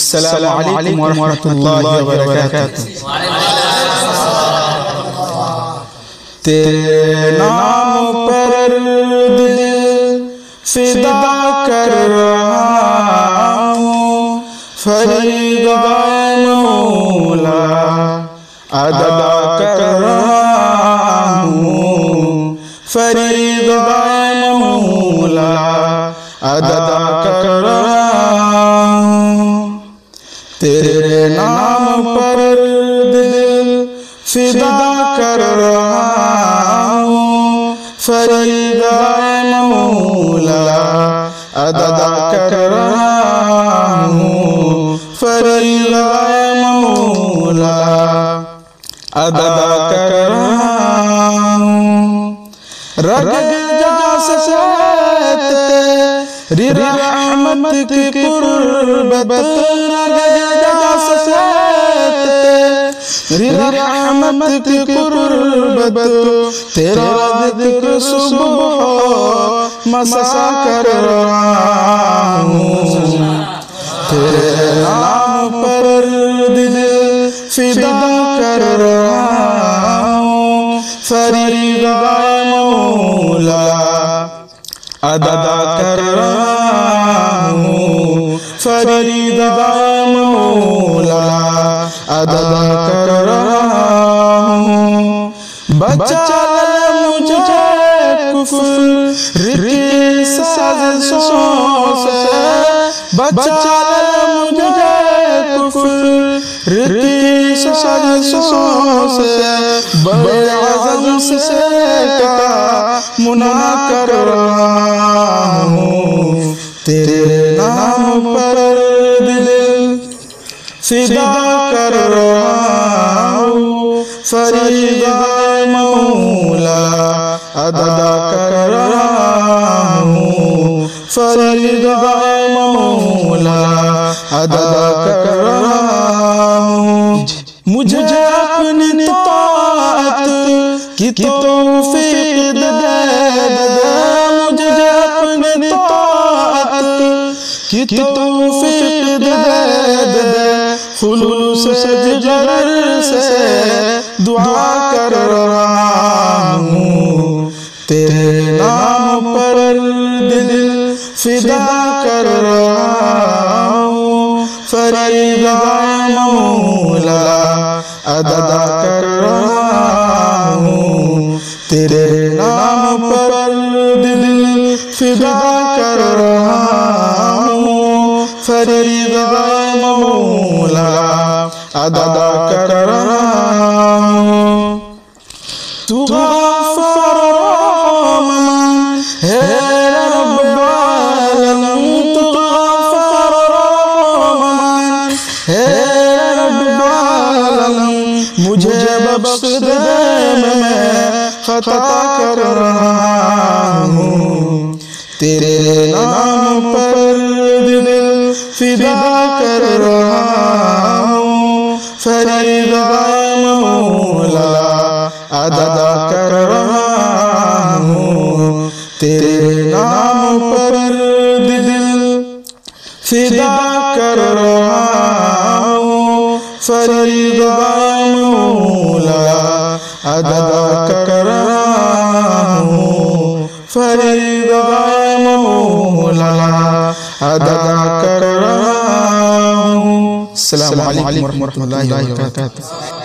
अस्सलामु अलैकुम वरहमतुल्लाहि वबरकातुहू। तेरे नाम पर दिल फिदा कर रहा हूँ, फरीदाए मौला अदा कर रहा हूँ, फरीदाए मौला अदा कर रहा हूँ। तेरे नाम पर दिल फिदा कर रहा हूँ, फरीदाए मौला अदा कर रहा हूँ, फरीदाए मौला अदा कर रहा हूँ। रग जा तेरी रहमत की कुर्बत, रग जा तेरी रहमत की कुर्बत, तेरा जिक्र सुबह मसा कर रहा हूँ। तेरे नाम पर दिल फिदा कर रहा हूँ, फरीदाए मौला अदा कर रहा हूँ, फरीदाए मौला अदा कर रहा हूँ। बचा मुझे कुफ्र की साजिशों से, बचा मुझे कुफ्र की साजिशों से, बड़े आज़म से का मुना कर रहा हूँ। तेरे नाम पर दिल फिदा कर रहा हूँ, फरीदाए मौला अदा कर रहा हूँ, फरीदाए मौला अदा कर रहा हूँ। मुझे अपनी ताअत की तौफीक दे दे, मुझे अपनी ताअत की तौफीक दे दे, खुलूस से जिगर से दुआ कर रहा हूँ। तेरे नाम पर दिल फिदा कर रहा हूँ, फरीदाए मौला अदा कर रहा हूँ। तेरे नाम पर दिल फिदा कर रहा हूँ, फरीदाए मौला अदा कर रहा हूँ। तू गफ़ार रहमान है रब्बुल आलमीन, तू गफ़ार रहमान है रब्बुल आलमीन, मुझे बख्श दे मैं खता कर रहा हूँ। तेरे नाम पर दिल फिदा कर रहा हूँ, फरीदाए मौला अदा कर रहा हूँ। तेरे नाम पर दिल फिदा कर रहा हूँ, फरीदाए मौला अदा कर रहा हूँ, फरीदाए मौला अदा कर रहा हूँ। अस्सलामु अलैकुम वरहमतुल्लाहि वबरकातुहू।